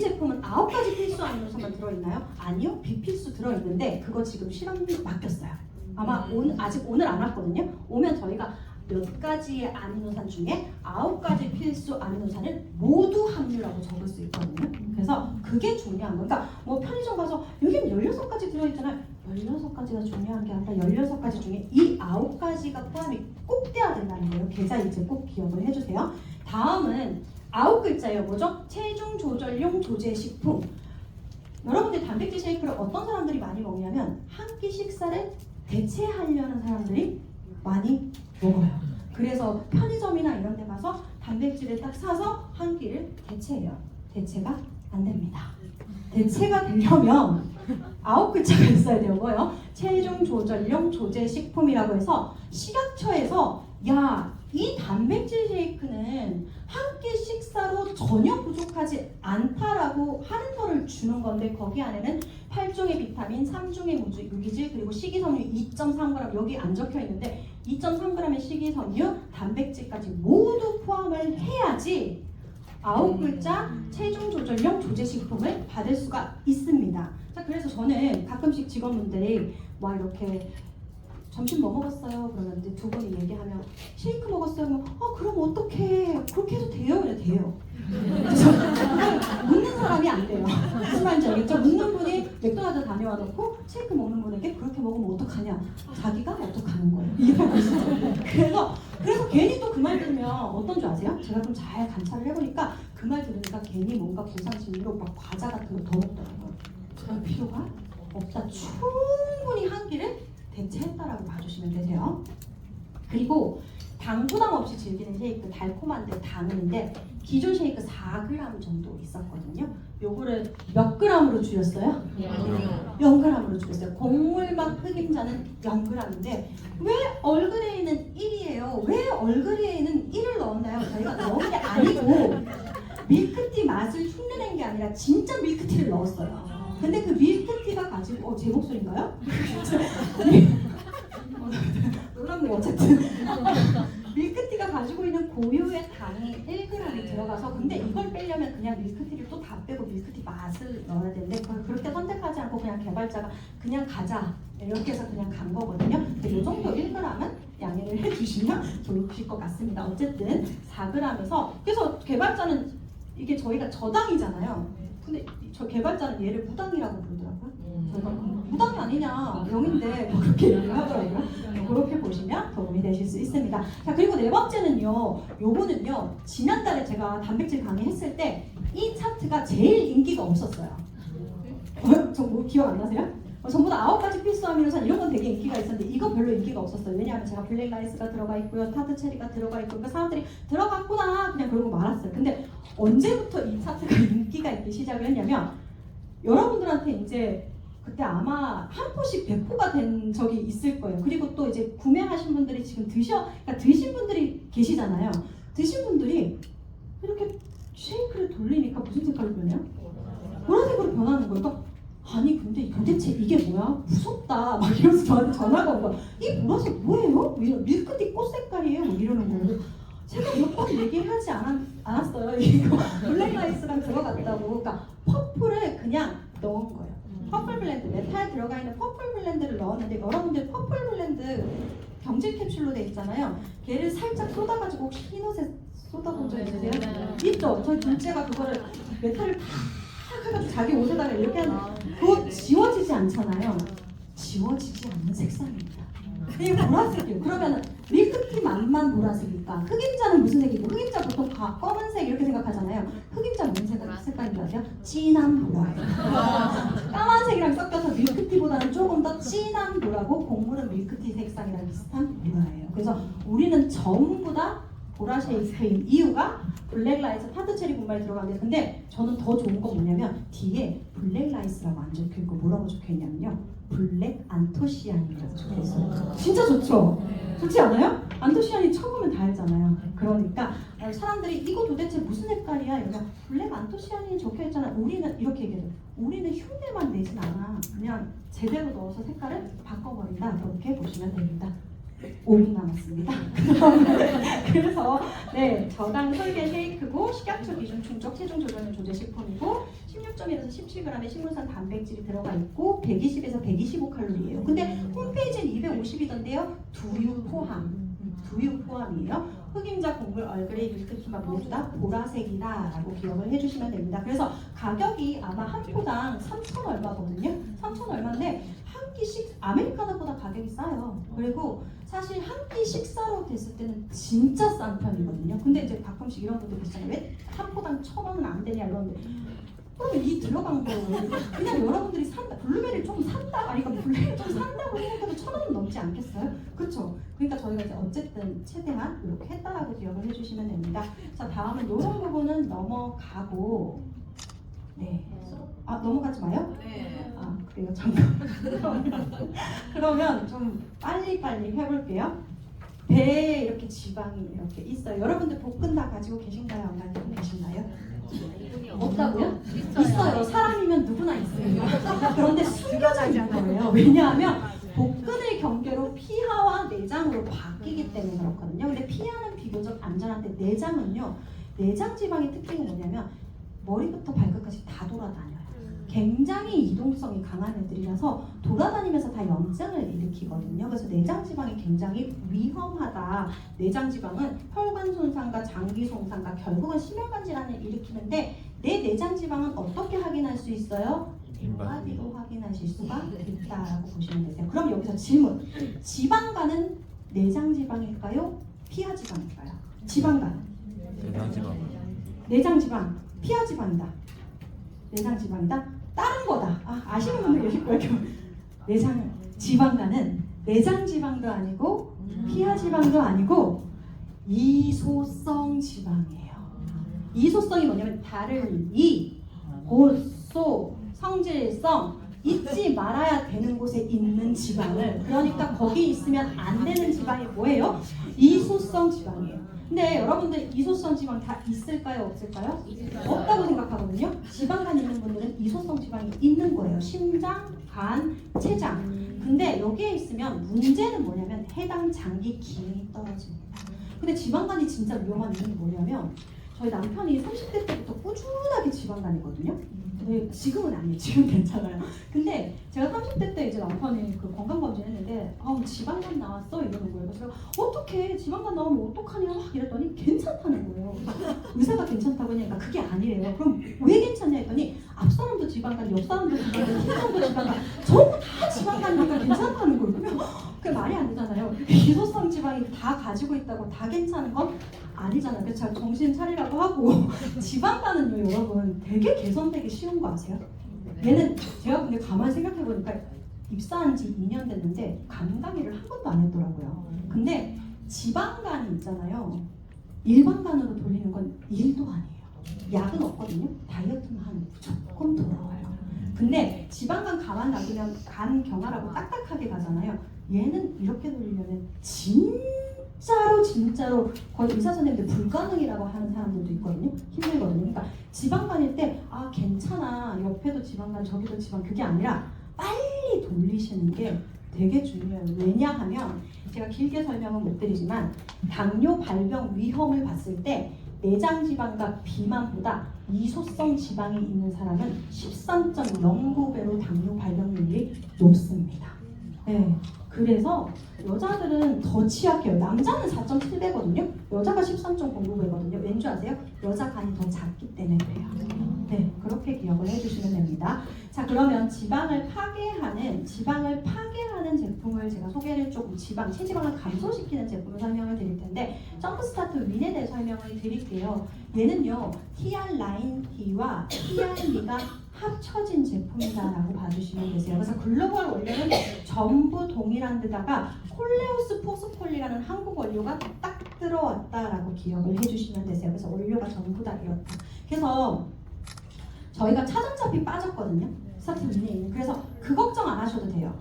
[SPEAKER 2] 제품은 9가지 필수 아미노산만 들어있나요? 아니요, 비필수 들어있는데 그거 지금 실험 맡겼어요. 아마 아직 오늘 안 왔거든요. 오면 저희가 몇 가지의 아미노산 중에 9가지 필수 아미노산을 모두 함유라고 적을 수 있거든요. 그래서 그게 중요한 거예요. 그러니까 뭐 편의점 가서 여기는 16가지 들어있잖아요. 16가지가 중요한 게 아니라 16가지 중에 이 9가지가 포함이 꼭 돼야 된다는 거예요. 계좌 이제 꼭 기억을 해주세요. 다음은 9글자예요. 뭐죠? 체중 조절용 조제 식품. 여러분들 단백질 쉐이크를 어떤 사람들이 많이 먹냐면 한 끼 식사를 대체하려는 사람들이 많이 먹어요. 그래서 편의점이나 이런 데 가서 단백질을 딱 사서 한 끼를 대체해요. 대체가 안 됩니다. 대체가 되려면 9글자가 있어야 되고요. 체중 조절용 조제 식품이라고 해서 식약처에서 이 단백질 쉐이크는 한 끼 식사로 전혀 부족하지 않다라고 하는 거를 주는 건데 거기 안에는 8종의 비타민, 3종의 무기질, 그리고 식이섬유 2.3g 여기 안 적혀 있는데 2.3g의 식이섬유, 단백질까지 모두 포함을 해야지 9글자 체중 조절용 조제식품을 받을 수가 있습니다. 자, 그래서 저는 가끔씩 직원분들이 막 이렇게 점심 뭐 먹었어요? 그러면 이제 두 분이 얘기하면 쉐이크 먹었어요? 그러면 그럼 어떡해? 그렇게 해도 돼요? 그냥 돼요. 그래서 묻는 사람이 안 돼요. 무슨 말인지 알겠죠? 묻는 분이 맥도날드 다녀와 놓고 쉐이크 먹는 분에게 그렇게 먹으면 어떡하냐? 자기가 어떡하는 거예요. 이해하고 있어요. 그래서 괜히 또 그 말 들으면 어떤 줄 아세요? 제가 좀 잘 관찰을 해보니까 그 말 들으니까 괜히 뭔가 보상심리로 막 과자 같은 거 더 먹더라고요. 그럴 필요가 없다. 충분히 한 끼를 대체했다라고 봐주시면 되세요. 그리고 당 부담 없이 즐기는 쉐이크, 달콤한데 당인데 기존 쉐이크 4g 정도 있었거든요. 요거를 몇 g으로 줄였어요? 0g으로 줄였어요. 곡물맛 흑임자는 0g인데 왜 얼그레이는 1이에요? 왜 얼그레이는 1을 넣었나요? 저희가 넣은 게 아니고 밀크티 맛을 흉내낸 게 아니라 진짜 밀크티를 넣었어요. 근데 그 밀크티가 가지고 제 목소리인가요? 놀랍네요. 어쨌든 밀크티가 가지고 있는 고유의 당이 1g이 들어가서 근데 이걸 빼려면 그냥 밀크티를 또 다 빼고 밀크티 맛을 넣어야 되는데 그걸 그렇게 선택하지 않고 그냥 개발자가 그냥 가자 이렇게 해서 그냥 간 거거든요. 근데 이 정도 1g은 양해를 해주시면 좋으실 것 같습니다. 어쨌든 4g에서 그래서 개발자는 이게 저희가 저당이잖아요. 근데 저 개발자는 얘를 무당이라고 부르더라고요. 저희가 무당이 아니냐 0인데 뭐 그렇게 얘기를 하더라고요. 그렇게 보시면 도움이 되실 수 있습니다. 자, 그리고 네 번째는요. 요거는요. 지난달에 제가 단백질 강의했을 때 이 차트가 제일 인기가 없었어요. 저 뭐 기억 안 나세요? 전부 다 9가지 필수 아미노산 이런 건 되게 인기가 있었는데 이거 별로 인기가 없었어요. 왜냐하면 제가 블랙 라이스가 들어가 있고요. 타드 체리가 들어가 있고 그러니까 사람들이 들어갔구나 그냥 그러고 말았어요. 근데 언제부터 이 차트가 인기가 있기 시작을 했냐면 여러분들한테 이제 그때 아마 한 포씩 배포가 된 적이 있을 거예요. 그리고 또 이제 구매하신 분들이 지금 그러니까 드신 분들이 계시잖아요. 드신 분들이 이렇게 쉐이크를 돌리니까 무슨 색깔로 변해요? 보라색으로 변하는 거예요. 그러니까 아니 근데 도대체 이게 뭐야? 무섭다 막 이러면서 저한테 전화가 온 거야. 이 보라색 뭐예요? 밀크티 꽃 색깔이에요? 막 이러는 거예요. 제가 몇 번 얘기하지 않았어요. 이거 블랙라이스랑 들어갔다고. 그러니까 퍼플을 그냥 넣은 거예요. 퍼플 블렌드, 메타에 들어가 있는 퍼플 블렌드를 넣었는데 여러분들 퍼플 블렌드 경질 캡슐로 돼 있잖아요. 걔를 살짝 쏟아가지고 혹시 흰 옷에 쏟아본 적 있으세요? 있죠? 저희 둘째가 그거를 메타를 다 해가지고 자기 옷에다가 이렇게 하면 그거 지워지지 않잖아요. 지워지지 않는 색상입니다. 이게 보라색이에요. 그러면 밀크티 맛만 보라색일까? 흑임자는 무슨 색이고? 흑임자 보통 검은색 이렇게 생각하잖아요. 흑임자 무슨 색깔인 줄 아세요? 진한 보라예요. 까만색이랑 섞여서 밀크티보다는 조금 더 진한 보라고 곡물은 밀크티 색상이랑 비슷한 보라예요. 그래서 우리는 전부 다 보라 쉐이크인 이유가 블랙라이스 타드체리 분말이 들어가는데 근데 저는 더 좋은 건 뭐냐면 뒤에 블랙라이스라고 안 적혀있고 뭐라고 적혀있냐면요 블랙 안토시아닌이라고 적혀있어요. 진짜 좋죠? 좋지 않아요? 안토시아닌 처음에 다 알잖아요. 그러니까 사람들이 이거 도대체 무슨 색깔이야? 이러면 블랙 안토시아닌 적혀있잖아. 우리는 이렇게 얘기해요. 우리는 흉내만 내진 않아. 그냥 제대로 넣어서 색깔을 바꿔버린다. 그렇게 보시면 됩니다. 5분 남았습니다. 그래서 네 저당 설계 쉐이크고 식약처 기준 충족 체중 조절용 조제식품이고 16.1에서 17g의 식물성 단백질이 들어가 있고 120에서 125칼로리예요. 근데 홈페이지는 250이던데요. 두유 포함이에요. 흑임자, 곡물, 얼그레이, 밀크티가 모두 다 보라색이다라고 기억을 해주시면 됩니다. 그래서 가격이 아마 한 포당 3,000 얼마거든요. 3,000 얼마인데 한 끼씩 아메리카노보다 가격이 싸요. 그리고 사실 한 끼 식사로 됐을 때는 진짜 싼 편이거든요. 근데 이제 가끔씩 이런 분들 계시잖아요. 왜 한 포당 1,000원은 안 되냐 이러는데 그러면 이 들어간 거 그냥 여러분들이 산다 블루베리를 좀 산다 아니 그러니까 블루베리를 좀 산다고 생각해도 1,000원은 넘지 않겠어요? 그렇죠? 그러니까 저희가 이제 어쨌든 최대한 이렇게 했다라고 기억을 해주시면 됩니다. 자 다음은 이런 부분은 넘어가고 네. 아 넘어가지 마요?
[SPEAKER 3] 네.
[SPEAKER 2] 아 그래요 잠깐. 그러면 좀 빨리빨리 해볼게요. 배에 이렇게 지방이 이렇게 있어요. 여러분들 복근 다 가지고 계신가요? 안 가지고 계신가요? 없다고요? 있어요. 사람이면 누구나 있어요. 그런데 숨겨져 있는 거예요. 왜냐하면 복근을 경계로 피하와 내장으로 바뀌기 때문에 그렇거든요. 근데 피하는 비교적 안전한데 내장은요. 내장 지방의 특징이 뭐냐면 머리부터 발끝까지 다 돌아다녀요. 굉장히 이동성이 강한 애들이라서 돌아다니면서 다 염증을 일으키거든요. 그래서 내장 지방이 굉장히 위험하다. 내장 지방은 혈관 손상과 장기 손상과 결국은 심혈관 질환을 일으키는데 내 내장 지방은 어떻게 확인할 수 있어요? 인바디로 확인하실 수가 있다라고 보시면 되세요. 그럼 여기서 질문. 지방간은 내장 지방일까요? 피하 지방일까요? 지방간. 내장 지방. 피하 지방이다. 내장 지방이다. 다른 거다. 아시는 분들 계실 거예요. 내장 지방간은 내장 지방도 아니고 피하 지방도 아니고 이소성 지방이에요. 이소성이 뭐냐면 다를 이, 고소, 성질성 잊지 말아야 되는 곳에 있는 지방을 그러니까 거기 있으면 안 되는 지방이 뭐예요? 이소성 지방이에요. 근데 여러분들 이소성 지방 다 있을까요? 없을까요? 없다고 생각하거든요. 지방간 있는 분들은 이소성 지방이 있는 거예요. 심장, 간, 췌장. 근데 여기에 있으면 문제는 뭐냐면 해당 장기 기능이 떨어집니다. 근데 지방간이 진짜 위험한 이유는 뭐냐면 저희 남편이 30대 때부터 꾸준하게 지방간이거든요. 근데 지금은 아니에요. 지금 괜찮아요. 근데 제가 30대 때 이제 남편이 그 건강검진 했는데 지방간 나왔어 이러는 거예요. 그래서 어떻게 지방간 나오면 어떡하냐 막 이랬더니 괜찮다는 거예요. 의사가 괜찮다고 하니까 그게 아니래요. 그럼 왜 괜찮냐 했더니 앞 사람도 지방간, 옆 사람도 지방간, 뒷 사람도 지방간 전부 다 지방간이니까 괜찮다는 거예요. 그러면 그게 말이 안 되잖아요. 기소성 지방이 다 가지고 있다고 다 괜찮은 건 아니잖아요. 그래서 제가 정신 차리라고 하고 지방간은요 여러분 되게 개선되기 쉬운 거 아세요? 얘는 제가 근데 가만히 생각해보니까 입사한 지 2년 됐는데 간 강의를 한 번도 안 했더라고요. 근데 지방간이 있잖아요. 일반 간으로 돌리는 건 일도 아니에요. 약은 없거든요. 다이어트만 하면 무조건 돌아와요. 근데 지방간 가만 놔두면 간 경화라고 딱딱하게 가잖아요. 얘는 이렇게 돌리면은 진짜로 거의 의사 선생님들 불가능이라고 하는 사람들도 있거든요. 힘들거든요. 그러니까 지방간일 때 괜찮아 옆에도 지방간 저기도 지방 그게 아니라 빨리 돌리시는 게 되게 중요해요. 왜냐하면 제가 길게 설명은 못 드리지만 당뇨 발병 위험을 봤을 때 내장 지방과 비만보다 이소성 지방이 있는 사람은 13.09배로 당뇨 발병률이 높습니다. 네. 그래서 여자들은 더 취약해요. 남자는 4.7배거든요. 여자가 13.09배거든요. 왠지 아세요? 여자 간이 더 작기 때문에 그래요. 네, 그렇게 기억을 해주시면 됩니다. 자, 그러면 지방을 파괴하는 제품을 제가 소개를 조금 체지방을 감소시키는 제품을 설명을 드릴 텐데 점프스타트 윈에 대해 설명을 드릴게요. 얘는요, TR9T와 TRB가 합쳐진 제품이다라고 봐주시면 되세요. 그래서 글로벌 원료는 전부 동일한 데다가 콜레오스 포스콜리라는 한국 원료가 딱 들어왔다라고 기억을 해주시면 되세요. 그래서 원료가 전부 다 이렇다. 그래서 저희가 차전자피 빠졌거든요. 스타트 위에 있는. 그래서 그 걱정 안 하셔도 돼요.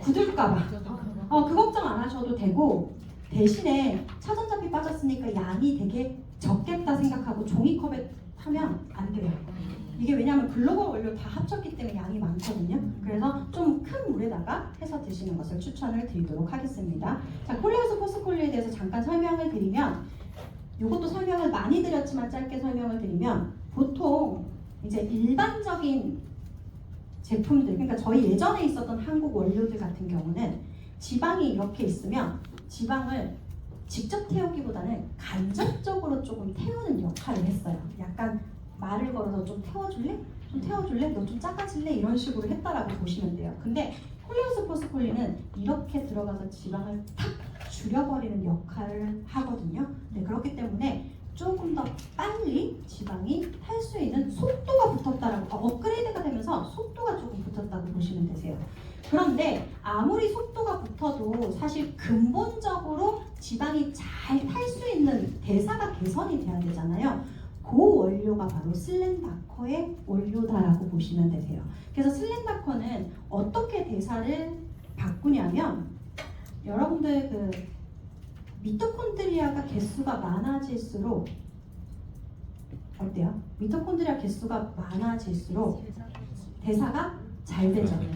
[SPEAKER 2] 굳을까봐. 그 걱정 안 하셔도 되고 대신에 차전자피 빠졌으니까 양이 되게 적겠다 생각하고 종이컵에 하면 안 돼요. 이게 왜냐하면 글로벌 원료 다 합쳤기 때문에 양이 많거든요. 그래서 좀 큰 물에다가 해서 드시는 것을 추천을 드리도록 하겠습니다. 자, 콜레오스 포스콜리에 대해서 잠깐 설명을 드리면 이것도 설명을 많이 드렸지만 짧게 설명을 드리면 보통 이제 일반적인 제품들, 그러니까 저희 예전에 있었던 한국 원료들 같은 경우는 지방이 이렇게 있으면 지방을 직접 태우기보다는 간접적으로 조금 태우는 역할을 했어요. 약간 말을 걸어서 좀 태워줄래? 좀 태워줄래? 너 좀 작아질래? 이런 식으로 했다라고 보시면 돼요. 근데 콜레오스 포스콜리는 이렇게 들어가서 지방을 탁 줄여버리는 역할을 하거든요. 네, 그렇기 때문에 조금 더 빨리 지방이 탈 수 있는 속도가 붙었다라고 업그레이드가 되면서 속도가 조금 붙었다고 보시면 되세요. 그런데 아무리 속도가 붙어도 사실 근본적으로 지방이 잘 탈 수 있는 대사가 개선이 돼야 되잖아요. 그 원료가 바로 슬렌다커의 원료다라고 보시면 되세요. 그래서 슬렌다커는 어떻게 대사를 바꾸냐면 여러분들 그 미토콘드리아가 개수가 많아질수록 어때요? 미토콘드리아 개수가 많아질수록 대사가 잘 되잖아요.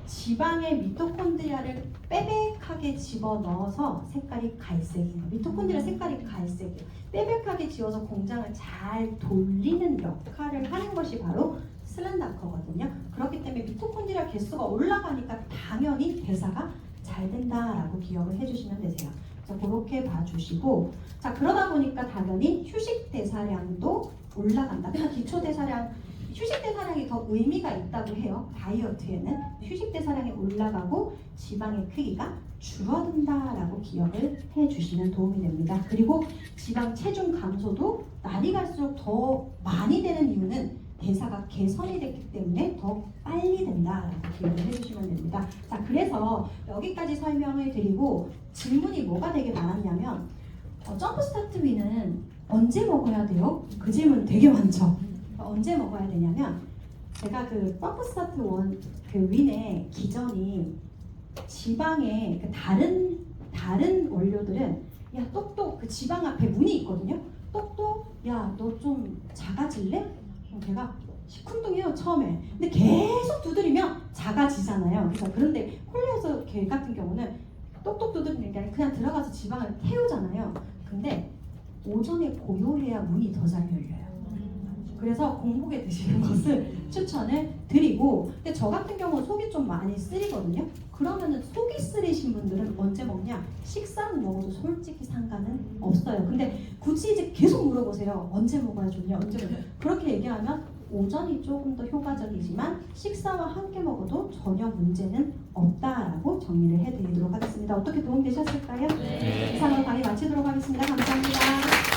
[SPEAKER 2] 지방의 미토콘드리아를 빼백하게 집어넣어서 색깔이 갈색이에요. 미토콘드리아 색깔이 갈색이에요. 빼백하게 지어서 공장을 잘 돌리는 역할을 하는 것이 바로 슬렌다커거든요. 그렇기 때문에 미토콘드리아 개수가 올라가니까 당연히 대사가 잘 된다라고 기억을 해주시면 되세요. 자, 그렇게 봐주시고, 자, 그러다 보니까 당연히 휴식 대사량도 올라간다. 그래서 기초 대사량, 휴식 대사량이 더 의미가 있다고 해요. 다이어트에는 휴식 대사량이 올라가고 지방의 크기가 줄어든다라고 기억을 해주시면 도움이 됩니다. 그리고 지방 체중 감소도 날이 갈수록 더 많이 되는 이유는 대사가 개선이 됐기 때문에 더 빨리 된다라고 기억을 해주시면 됩니다. 자, 그래서 여기까지 설명을 드리고 질문이 뭐가 되게 많았냐면 점프 스타트 윈은 언제 먹어야 돼요? 그 질문 되게 많죠. 언제 먹어야 되냐면 제가 그 점프 스타트 그 윈의 기전이 지방의 그 다른 원료들은 야 똑똑 그 지방 앞에 문이 있거든요. 똑똑 야 너 좀 작아질래? 걔가 시큰둥해요 처음에. 근데 계속 두드리면 작아지잖아요. 그래서 그런데 콜레에서 걔 같은 경우는 똑똑 두드리는 게 아니라 그냥 들어가서 지방을 태우잖아요. 근데 오전에 고요해야 문이 더 잘 열려요. 그래서 공복에 드시는 것을 추천을 드리고, 근데 저 같은 경우 속이 좀 많이 쓰리거든요. 그러면은 속이 쓰리신 분들은 언제 먹냐? 식사는 먹어도 솔직히 상관은 없어요. 근데 굳이 이제 계속 물어보세요. 언제 먹어야 좋냐? 언제 먹어야 좋냐? 그렇게 얘기하면 오전이 조금 더 효과적이지만 식사와 함께 먹어도 전혀 문제는 없다라고 정리를 해드리도록 하겠습니다. 어떻게 도움 되셨을까요?
[SPEAKER 3] 네.
[SPEAKER 2] 이상으로 강의 마치도록 하겠습니다. 감사합니다.